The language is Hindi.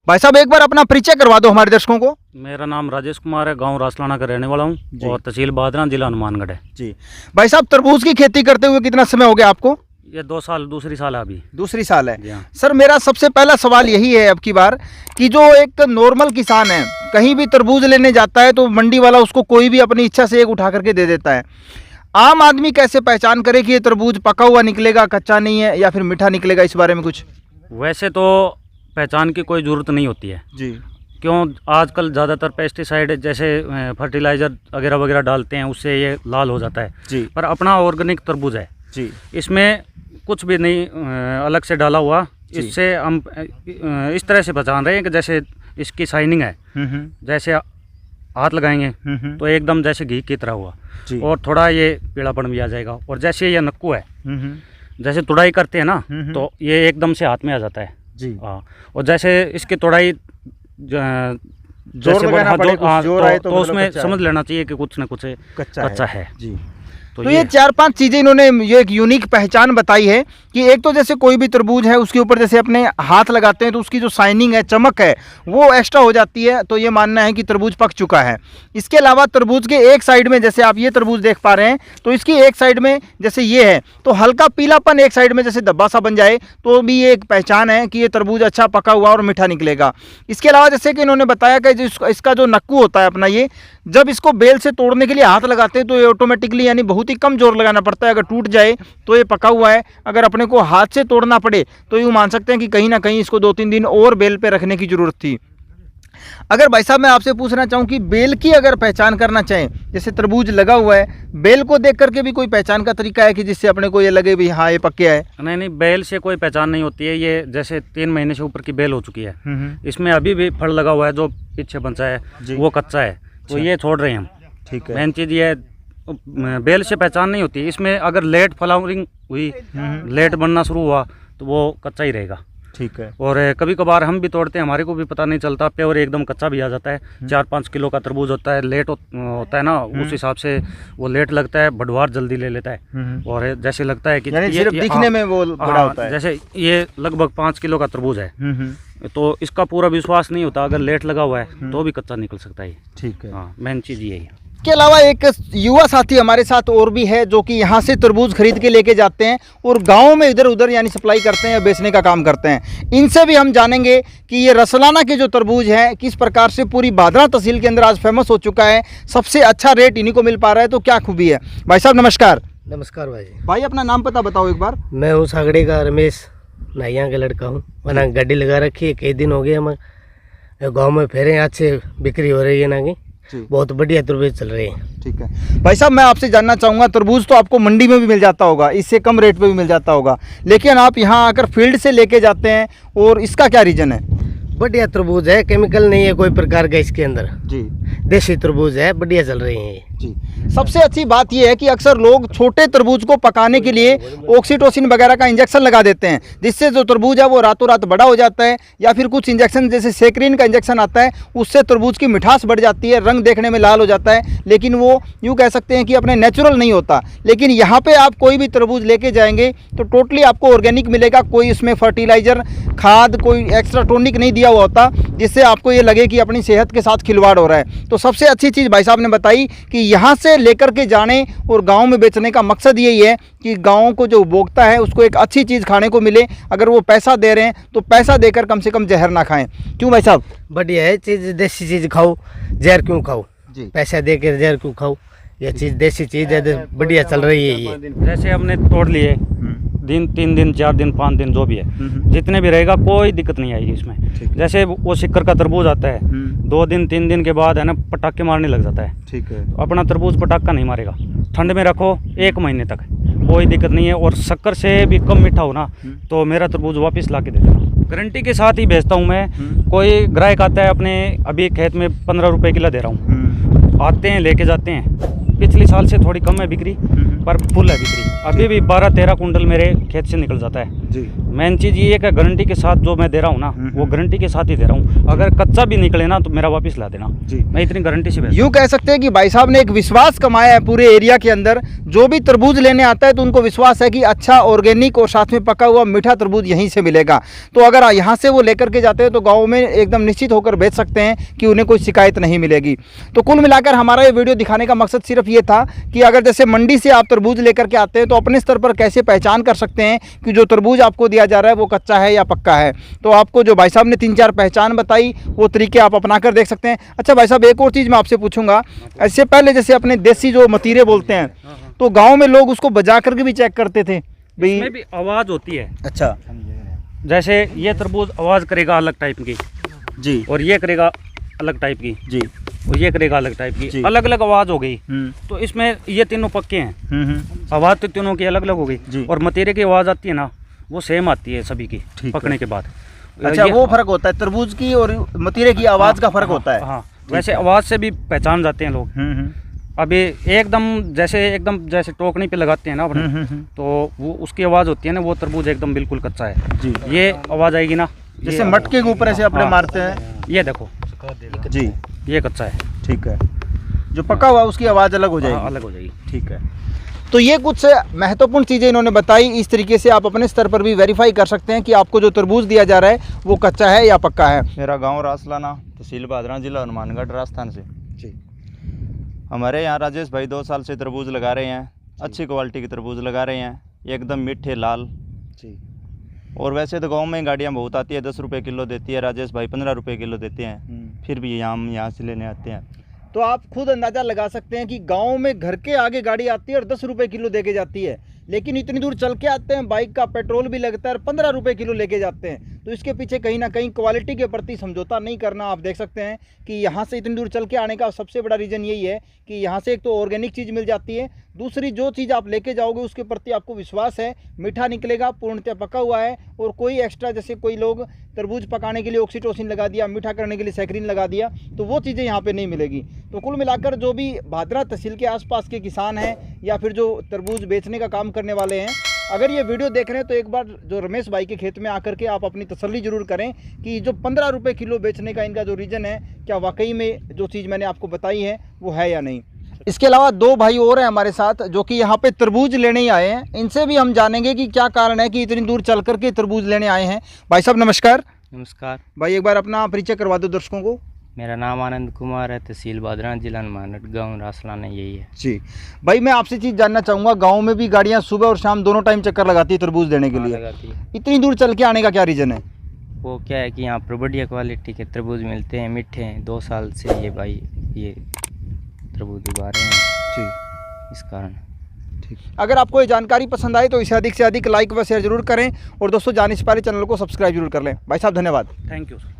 भाई साहब एक बार अपना परिचय करवा दो हमारे दर्शकों को। मेरा नाम राजेश कुमार है, गांव रासलाना का रहने वाला हूँ और तहसील बादरा, जिला हनुमानगढ़ है जी। भाई साहब तरबूज की खेती करते हुए कितना समय हो गया आपको? ये 2 साल, दूसरी साल है अभी। दूसरी साल है। हाँ। सर मेरा सबसे पहला सवाल यही है अब की बार कि जो एक नॉर्मल किसान है कहीं भी तरबूज लेने जाता है तो मंडी वाला उसको कोई भी अपनी इच्छा से एक उठा करके दे देता है। आम आदमी कैसे पहचान करे कि ये तरबूज पका हुआ निकलेगा, कच्चा नहीं है या फिर मीठा निकलेगा, इस बारे में कुछ? वैसे तो पहचान की कोई ज़रूरत नहीं होती है जी। क्यों, आजकल ज़्यादातर पेस्टिसाइड जैसे फर्टिलाइज़र वगैरह वगैरह डालते हैं, उससे ये लाल हो जाता है जी। पर अपना ऑर्गेनिक तरबूज है जी। इसमें कुछ भी नहीं अलग से डाला हुआ। इससे हम इस तरह से पहचान रहे हैं कि जैसे इसकी शाइनिंग है, जैसे हाथ लगाएंगे तो एकदम जैसे घी की तरह हुआ और थोड़ा ये पीलापन भी आ जाएगा। और जैसे ये नक्कू है, जैसे तुड़ाई करते हैं ना तो ये एकदम से हाथ में आ जाता है जी। हाँ, और जैसे इसकी तुड़ाई जैसे तो उसमें समझ लेना चाहिए कि कुछ न कुछ कच्चा है जी। तो ये 4-5 चीज़ें इन्होंने ये एक यूनिक पहचान बताई है कि एक तो जैसे कोई भी तरबूज है उसके ऊपर जैसे अपने हाथ लगाते हैं तो उसकी जो शाइनिंग है, चमक है, वो एक्स्ट्रा हो जाती है, तो ये मानना है कि तरबूज पक चुका है। इसके अलावा तरबूज के एक साइड में जैसे आप ये तरबूज देख पा रहे हैं तो इसकी एक साइड में जैसे ये है तो हल्का पीलापन एक साइड में जैसे धब्बा सा बन जाए तो भी ये एक पहचान है कि ये तरबूज अच्छा पका हुआ और मीठा निकलेगा। इसके अलावा जैसे कि इन्होंने बताया कि इसका जो नक्कू होता है अपना, ये जब इसको बेल से तोड़ने के लिए हाथ लगाते हैं तो ये ऑटोमेटिकली यानी बहुत ही कम जोर लगाना पड़ता है, अगर टूट जाए तो ये पका हुआ है। अगर अपने को हाथ से तोड़ना पड़े तो यूँ मान सकते हैं कि कहीं ना कहीं इसको 2-3 दिन और बेल पे रखने की ज़रूरत थी। अगर भाई साहब मैं आपसे पूछना चाहूँ कि बेल की अगर पहचान करना चाहें, जैसे तरबूज लगा हुआ है, बेल को देख करके भी कोई पहचान का तरीका है कि जिससे अपने को ये लगे भी हाँ ये पक्के है? नहीं, बेल से कोई पहचान नहीं होती है। ये जैसे 3 महीने से ऊपर की बेल हो चुकी है, इसमें अभी भी फल लगा हुआ है, जो पीछे बचा है वो कच्चा है, तो ये छोड़ रहे हैं हम। ठीक है। मेन चीज़ ये बेल से पहचान नहीं होती। इसमें अगर लेट फ्लावरिंग हुई, लेट बनना शुरू हुआ तो वो कच्चा ही रहेगा। ठीक है। और कभी कभार हम भी तोड़ते हैं, हमारे को भी पता नहीं चलता, प्योर एकदम कच्चा भी आ जाता है। 4-5 किलो का तरबूज होता है, लेट होता है ना, उस हिसाब से वो लेट लगता है, बढ़वार जल्दी ले लेता है और जैसे लगता है कि सिर्फ दिखने में वो बड़ा होता है। जैसे ये लगभग 5 किलो का तरबूज है तो इसका पूरा विश्वास नहीं होता, अगर लेट लगा हुआ है तो भी कच्चा निकल सकता है। ठीक है। हाँ, मेन चीज़ यही है। के अलावा एक युवा साथी हमारे साथ और भी है जो कि यहाँ से तरबूज खरीद के लेके जाते हैं और गाँव में इधर उधर यानी सप्लाई करते हैं या बेचने का काम करते हैं। इनसे भी हम जानेंगे कि ये रसलाना के जो तरबूज है किस प्रकार से पूरी बादरा तहसील के अंदर आज फेमस हो चुका है, सबसे अच्छा रेट इन्हीं को मिल पा रहा है, तो क्या खूबी है। भाई साहब नमस्कार। नमस्कार भाई। भाई अपना नाम पता बताओ एक बार। मैं हूँ सागड़े का रमेश, नाइया का लड़का हूँ। वरना गाड़ी लगा रखी है, कई दिन हो गए हम गाँव में फेरे, अच्छे बिक्री हो रही है ना कि बहुत बढ़िया तरबूज चल रहे हैं। ठीक है भाई साहब, मैं आपसे जानना चाहूँगा, तरबूज तो आपको मंडी में भी मिल जाता होगा, इससे कम रेट पे भी मिल जाता होगा, लेकिन आप यहाँ आकर फील्ड से लेके जाते हैं और इसका क्या रीज़न है? बढ़िया तरबूज है, केमिकल नहीं है कोई प्रकार का इसके अंदर जी, देसी तरबूज है, बढ़िया चल रही है जी। सबसे अच्छी बात यह है कि अक्सर लोग छोटे तरबूज को पकाने के लिए ऑक्सीटोसिन वगैरह का इंजेक्शन लगा देते हैं, जिससे जो तरबूज है वो रातों रात बड़ा हो जाता है, या फिर कुछ इंजेक्शन जैसे सेक्रिन का इंजेक्शन आता है, उससे तरबूज की मिठास बढ़ जाती है, रंग देखने में लाल हो जाता है, लेकिन वो यूँ कह सकते हैं कि अपने नेचुरल नहीं होता। लेकिन यहाँ पे आप कोई भी तरबूज लेके जाएंगे तो टोटली आपको ऑर्गेनिक मिलेगा, कोई इसमें फर्टिलाइज़र, खाद, कोई एक्स्ट्रा टॉनिक नहीं दिया हुआ होता, जिससे आपको ये लगे कि अपनी सेहत के साथ खिलवाड़ हो रहा है। तो सबसे अच्छी चीज़ भाई साहब ने बताई कि यहाँ से लेकर के जाने और गांव में बेचने का मकसद यही है कि गांव को जो उपभोक्ता है उसको एक अच्छी चीज़ खाने को मिले। अगर वो पैसा दे रहे हैं तो पैसा देकर कम से कम जहर ना खाएं। क्यों भाई साहब? बढ़िया है चीज़, देसी चीज़ खाओ, जहर क्यों खाओ जी, पैसा दे कर जहर क्यों खाओ, ये चीज़ देसी चीज़ है, बढ़िया चल रही है ये। जैसे हमने तोड़ लिए दिन, 3 दिन, 4 दिन, 5 दिन जो भी है, जितने भी रहेगा कोई दिक्कत नहीं आएगी इसमें। जैसे वो सिक्कर का तरबूज आता है, 2 दिन 3 दिन के बाद है ना पटाखे मारने लग जाता है। ठीक है। तो अपना तरबूज पटाखा नहीं मारेगा, ठंड में रखो 1 महीने तक कोई दिक्कत नहीं है। और शक्कर से भी कम मीठा हो ना तो मेरा तरबूज वापस ला के दे देना, गारंटी के साथ ही भेजता हूँ मैं। कोई ग्राहक आता है अपने, अभी खेत में 15 रुपये किलो दे रहा हूँ, आते हैं लेके जाते हैं, पिछले साल से थोड़ी कम है बिक्री, पर फुल है बिक्री। अभी भी 12-13 कुंटल मेरे खेत से निकल जाता है जी। मेन चीज़ ये है कि गारंटी के साथ जो मैं दे रहा हूँ ना, वो गारंटी के साथ ही दे रहा हूँ। अगर कच्चा भी निकले ना तो मेरा वापस ला देना जी। मैं इतनी गारंटी से यूँ कह सकते हैं कि भाई साहब ने एक विश्वास कमाया है पूरे एरिया के अंदर। जो भी तरबूज लेने आता है तो उनको विश्वास है कि अच्छा ऑर्गेनिक और साथ में पका हुआ मीठा तरबूज यहीं से मिलेगा। तो अगर यहाँ से वो लेकर के जाते हैं तो गाँव में एकदम निश्चित होकर बेच सकते हैं कि उन्हें कोई शिकायत नहीं मिलेगी। तो कुल मिलाकर हमारा ये वीडियो दिखाने का मकसद सिर्फ ये था कि अगर जैसे मंडी से आप तरबूज लेकर के आते हैं तो अपने स्तर पर कैसे पहचान कर सकते हैं कि जो तरबूज आपको दिया जा रहा है वो कच्चा है या पक्का है। तो आपको जो भाई साहब ने 3-4 पहचान बताई वो तरीके आप अपना कर देख सकते हैं। अच्छा भाई साहब, एक और चीज़ मैं आपसे पूछूंगा, इससे पहले जैसे अपने देसी जो मतीरे बोलते हैं तो गाँव में लोग उसको बजा करके भी चेक करते थे भाई? इसमें भी आवाज़ होती है। अच्छा जैसे ये तरबूज आवाज़ करेगा अलग टाइप की जी, और ये करेगा अलग टाइप की जी और ये करेगा अलग टाइप जी। की, अलग अलग आवाज़ हो गई। हम्म, तो इसमें ये तीनों पक्के हैं, हम्म, आवाज़ तो तीनों की अलग अलग हो जी। गई और मतीरे की आवाज़ आती है ना वो सेम आती है सभी की ठीक पकने है। के बाद। अच्छा ये- वो फर्क होता है तरबूज की और मतीरे की आवाज़ का फर्क होता है। हाँ, वैसे आवाज़ से भी पहचान जाते हैं लोग। अभी एकदम जैसे टोकनी पे लगाते हैं ना अपने, तो वो उसकी आवाज़ होती है ना, वो तरबूज एकदम बिल्कुल कच्चा है। जी। ये आवाज़ आएगी ना, जैसे मटके के ऊपर ऐसे अपने हाँ। मारते हैं। ये देखो जी ये कच्चा है। ठीक है, जो पका हुआ है उसकी आवाज़ अलग हो हाँ, जाएगी। अलग हो जाएगी। ठीक है, तो ये कुछ महत्वपूर्ण चीज़ें इन्होंने बताई। इस तरीके से आप अपने स्तर पर भी वेरीफाई कर सकते हैं कि आपको जो तरबूज दिया जा रहा है वो कच्चा है या पक्का है। मेरा गांव रासलाना, तहसील भादरा, जिला हनुमानगढ़, राजस्थान से। जी। हमारे यहाँ राजेश भाई 2 साल से तरबूज लगा रहे हैं। अच्छी क्वालिटी के तरबूज लगा रहे हैं, एकदम मीठे लाल। जी। और वैसे तो गांव में गाड़ियाँ बहुत आती है, 10 रुपये किलो देती है, राजेश भाई 15 रुपये किलो देते हैं। फिर भी हम यहाँ से लेने आते हैं। तो आप खुद अंदाज़ा लगा सकते हैं कि गांव में घर के आगे गाड़ी आती है और 10 रुपये किलो दे के जाती है, लेकिन इतनी दूर चल के आते हैं, बाइक का पेट्रोल भी लगता है और 15 रुपये किलो लेके जाते हैं। तो इसके पीछे कहीं ना कहीं क्वालिटी के प्रति समझौता नहीं करना। आप देख सकते हैं कि यहाँ से इतनी दूर चल के आने का सबसे बड़ा रीज़न यही है कि यहाँ से एक तो ऑर्गेनिक चीज़ मिल जाती है, दूसरी जो चीज़ आप लेके जाओगे उसके प्रति आपको विश्वास है, मीठा निकलेगा, पूर्णतः पका हुआ है, और कोई एक्स्ट्रा जैसे कोई लोग तरबूज पकाने के लिए ऑक्सीटोसिन लगा दिया, मीठा करने के लिए सैक्रिन लगा दिया, तो वो चीज़ें यहाँ पे नहीं मिलेगी। तो कुल मिलाकर जो भी भादरा तहसील के आसपास के किसान हैं या फिर जो तरबूज बेचने का काम करने वाले हैं, अगर ये वीडियो देख रहे हैं तो एक बार जो रमेश भाई के खेत में आकर के आप अपनी तसल्ली ज़रूर करें कि जो 15 रुपये किलो बेचने का इनका जो रीज़न है, क्या वाकई में जो चीज़ मैंने आपको बताई है वो है या नहीं। इसके अलावा 2 भाई और हैं हमारे साथ जो कि यहाँ पे तरबूज लेने ही आए हैं। इनसे भी हम जानेंगे कि क्या कारण है कि इतनी दूर चल करके तरबूज लेने आए हैं। भाई साहब नमस्कार। नमस्कार। भाई एक बार अपना परिचय करवा दो दर्शकों को। मेरा नाम आनंद कुमार है, तहसील भादरा, जिला हनुमानगढ़, गाँव रासलाना, यही है। जी भाई, मैं आपसे चीज़ जानना चाहूँगा, गांव में भी गाड़ियाँ सुबह और शाम दोनों टाइम चक्कर लगाती है तरबूज देने के लिए, लगाती है। इतनी दूर चल के आने का क्या रीज़न है? वो क्या है कि यहाँ पर बढ़िया क्वालिटी के तरबूज मिलते हैं, मीठे हैं। 2 साल से ये भाई ये तरबूज उगा रहे हैं जी, इस कारण। ठीक। अगर आपको ये जानकारी पसंद आए तो इसे अधिक से अधिक लाइक व शेयर जरूर करें, और दोस्तों जाने से पहले चैनल को सब्सक्राइब जरूर कर लें। भाई साहब धन्यवाद। Thank you sir.